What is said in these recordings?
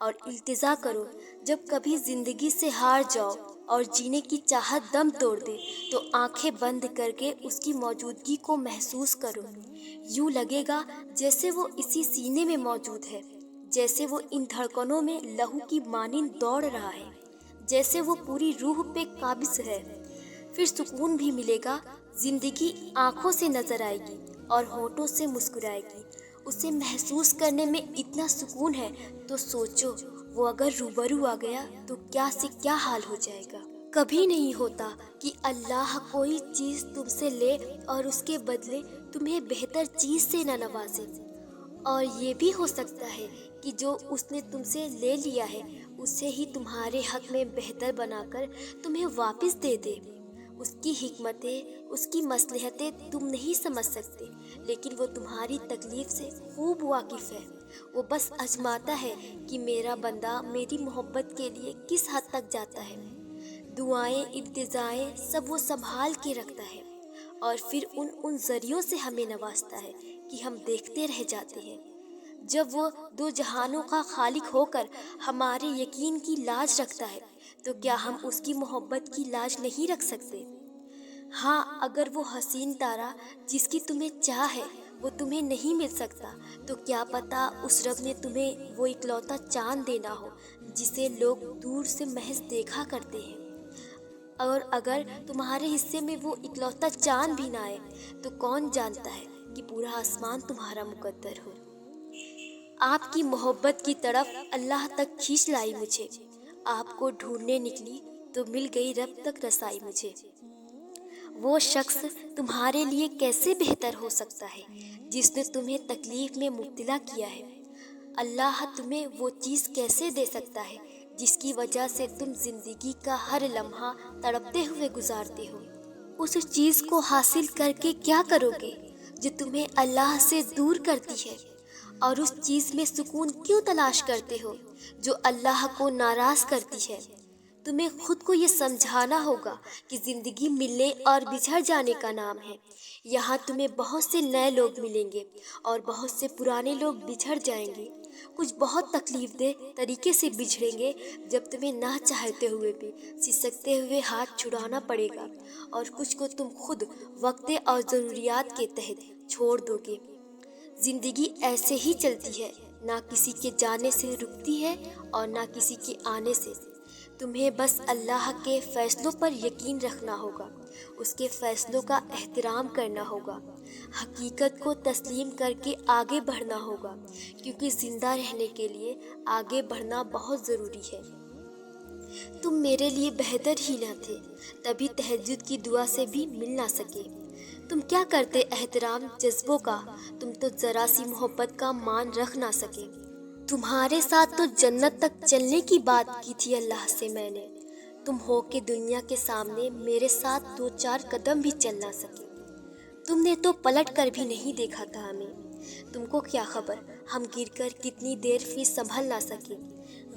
اور التجا کرو جب کبھی زندگی سے ہار جاؤ اور جینے کی چاہت دم توڑ دے تو آنکھیں بند کر کے اس کی موجودگی کو محسوس کرو۔ یوں لگے گا جیسے وہ اسی سینے میں موجود ہے، جیسے وہ ان دھڑکنوں میں لہو کی مانند دوڑ رہا ہے، جیسے وہ پوری روح پہ قابض ہے۔ پھر سکون بھی ملے گا، زندگی آنکھوں سے نظر آئے گی اور ہونٹوں سے مسکرائے گی۔ اسے محسوس کرنے میں اتنا سکون ہے تو سوچو وہ اگر روبرو آ گیا تو کیا سے کیا حال ہو جائے گا۔ کبھی نہیں ہوتا کہ اللہ کوئی چیز تم سے لے اور اس کے بدلے تمہیں بہتر چیز سے نہ نوازے، اور یہ بھی ہو سکتا ہے کہ جو اس نے تم سے لے لیا ہے اسے ہی تمہارے حق میں بہتر بنا کر تمہیں واپس دے دے۔ اس کی حکمتیں، اس کی مصلحتیں تم نہیں سمجھ سکتے، لیکن وہ تمہاری تکلیف سے خوب واقف ہے۔ وہ بس آزماتا ہے کہ میرا بندہ میری محبت کے لیے کس حد تک جاتا ہے۔ دعائیں، التجائیں سب وہ سنبھال کے رکھتا ہے، اور پھر ان ذریعوں سے ہمیں نوازتا ہے کہ ہم دیکھتے رہ جاتے ہیں۔ جب وہ دو جہانوں کا خالق ہو کر ہمارے یقین کی لاج رکھتا ہے تو کیا ہم اس کی محبت کی لاج نہیں رکھ سکتے؟ ہاں، اگر وہ حسین تارا جس کی تمہیں چاہ ہے وہ تمہیں نہیں مل سکتا تو کیا پتا اس رب نے تمہیں وہ اکلوتا چاند دینا ہو جسے لوگ دور سے محض دیکھا کرتے ہیں۔ اور اگر تمہارے حصے میں وہ اکلوتا چاند بھی نہ آئے تو کون جانتا ہے کہ پورا آسمان تمہارا مقدر ہو۔ آپ کی محبت کی طرف اللہ تک کھینچ لائی مجھے، آپ کو ڈھونڈنے نکلی تو مل گئی رب تک رسائی مجھے۔ وہ شخص تمہارے لیے کیسے بہتر ہو سکتا ہے جس نے تمہیں تکلیف میں مبتلا کیا ہے؟ اللہ تمہیں وہ چیز کیسے دے سکتا ہے جس کی وجہ سے تم زندگی کا ہر لمحہ تڑپتے ہوئے گزارتے ہو؟ اس چیز کو حاصل کر کے کیا کرو گے جو تمہیں اللہ سے دور کرتی ہے؟ اور اس چیز میں سکون کیوں تلاش کرتے ہو جو اللہ کو ناراض کرتی ہے؟ تمہیں خود کو یہ سمجھانا ہوگا کہ زندگی ملنے اور بچھڑ جانے کا نام ہے۔ یہاں تمہیں بہت سے نئے لوگ ملیں گے اور بہت سے پرانے لوگ بچھڑ جائیں گے۔ کچھ بہت تکلیف دہ طریقے سے بچھڑیں گے جب تمہیں نہ چاہتے ہوئے بھی سسکتے ہوئے ہاتھ چھڑانا پڑے گا، اور کچھ کو تم خود وقت اور ضروریات کے تحت چھوڑ دو گے۔ زندگی ایسے ہی چلتی ہے، نہ کسی کے جانے سے رکتی ہے اور نہ کسی کے آنے سے۔ تمہیں بس اللہ کے فیصلوں پر یقین رکھنا ہوگا، اس کے فیصلوں کا احترام کرنا ہوگا، حقیقت کو تسلیم کر کے آگے بڑھنا ہوگا، کیونکہ زندہ رہنے کے لیے آگے بڑھنا بہت ضروری ہے۔ تم میرے لیے بہتر ہی نہ تھے، تبھی تہجد کی دعا سے بھی مل نہ سکے۔ تم کیا کرتے احترام جذبوں کا، تم تو ذرا سی محبت کا مان رکھ نہ سکے۔ تمہارے ساتھ تو جنت تک چلنے کی بات کی تھی اللہ سے میں نے، تم ہو کے دنیا کے سامنے میرے ساتھ 2-4 قدم بھی چل نہ سکے۔ تم نے تو پلٹ کر بھی نہیں دیکھا تھا ہمیں، تم کو کیا خبر ہم گر کر کتنی دیر فی سنبھل نہ سکے۔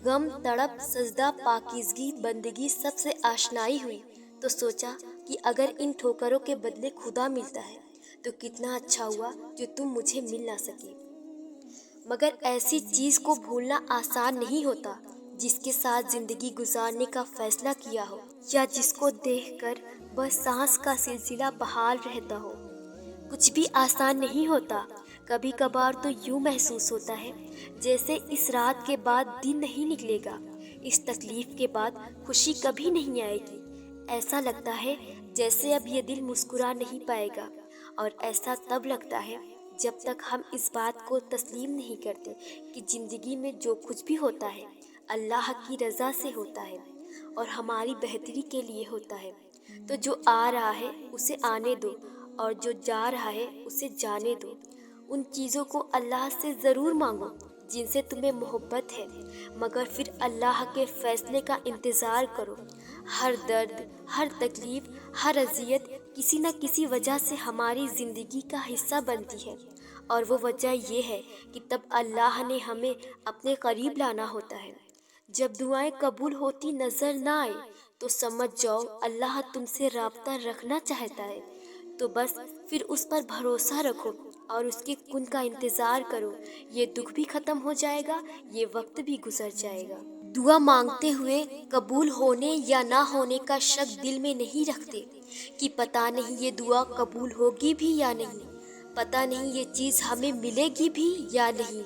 غم، تڑپ، سجدہ، پاکیزگی، بندگی سب سے آشنائی ہوئی تو سوچا کہ اگر ان ٹھوکروں کے بدلے خدا ملتا ہے تو کتنا اچھا ہوا جو تم مجھے مل نہ سکے۔ مگر ایسی چیز کو بھولنا آسان نہیں ہوتا جس کے ساتھ زندگی گزارنے کا فیصلہ کیا ہو، یا جس کو دیکھ کر بس سانس کا سلسلہ بحال رہتا ہو۔ کچھ بھی آسان نہیں ہوتا، کبھی کبھار تو یوں محسوس ہوتا ہے جیسے اس رات کے بعد دن نہیں نکلے گا، اس تکلیف کے بعد خوشی کبھی نہیں آئے گی۔ ایسا لگتا ہے جیسے اب یہ دل مسکرا نہیں پائے گا، اور ایسا تب لگتا ہے جب تک ہم اس بات کو تسلیم نہیں کرتے کہ زندگی میں جو کچھ بھی ہوتا ہے اللہ کی رضا سے ہوتا ہے اور ہماری بہتری کے لیے ہوتا ہے۔ تو جو آ رہا ہے اسے آنے دو، اور جو جا رہا ہے اسے جانے دو۔ ان چیزوں کو اللہ سے ضرور مانگو جن سے تمہیں محبت ہے، مگر پھر اللہ کے فیصلے کا انتظار کرو۔ ہر درد، ہر تکلیف، ہر اذیت کسی نہ کسی وجہ سے ہماری زندگی کا حصہ بنتی ہے، اور وہ وجہ یہ ہے کہ تب اللہ نے ہمیں اپنے قریب لانا ہوتا ہے۔ جب دعائیں قبول ہوتی نظر نہ آئے تو سمجھ جاؤ اللہ تم سے رابطہ رکھنا چاہتا ہے، تو بس پھر اس پر بھروسہ رکھو اور اس کے کن کا انتظار کرو۔ یہ دکھ بھی ختم ہو جائے گا، یہ وقت بھی گزر جائے گا۔ دعا مانگتے ہوئے قبول ہونے یا نہ ہونے کا شک دل میں نہیں رکھتے کہ پتہ نہیں یہ دعا قبول ہوگی بھی یا نہیں، پتہ نہیں یہ چیز ہمیں ملے گی بھی یا نہیں،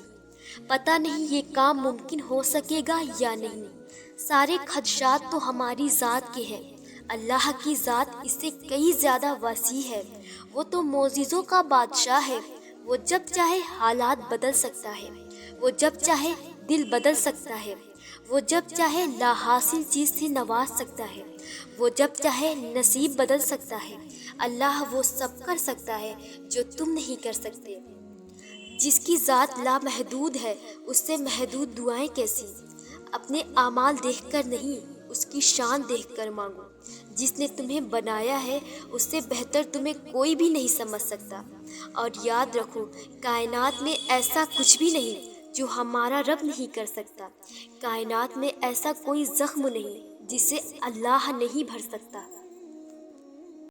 پتہ نہیں یہ کام ممکن ہو سکے گا یا نہیں۔ سارے خدشات تو ہماری ذات کے ہیں، اللہ کی ذات اس سے کئی زیادہ وسیع ہے۔ وہ تو معجزوں کا بادشاہ ہے، وہ جب چاہے حالات بدل سکتا ہے، وہ جب چاہے دل بدل سکتا ہے، وہ جب چاہے لا حاصل چیز سے نواز سکتا ہے، وہ جب چاہے نصیب بدل سکتا ہے۔ اللہ وہ سب کر سکتا ہے جو تم نہیں کر سکتے۔ جس کی ذات لامحدود ہے اس سے محدود دعائیں کیسی؟ اپنے اعمال دیکھ کر نہیں، اس کی شان دیکھ کر مانگو۔ جس نے تمہیں بنایا ہے اس سے بہتر تمہیں کوئی بھی نہیں سمجھ سکتا۔ اور یاد رکھو، کائنات میں ایسا کچھ بھی نہیں جو ہمارا رب نہیں کر سکتا۔ کائنات میں ایسا کوئی زخم نہیں جسے اللہ نہیں بھر سکتا۔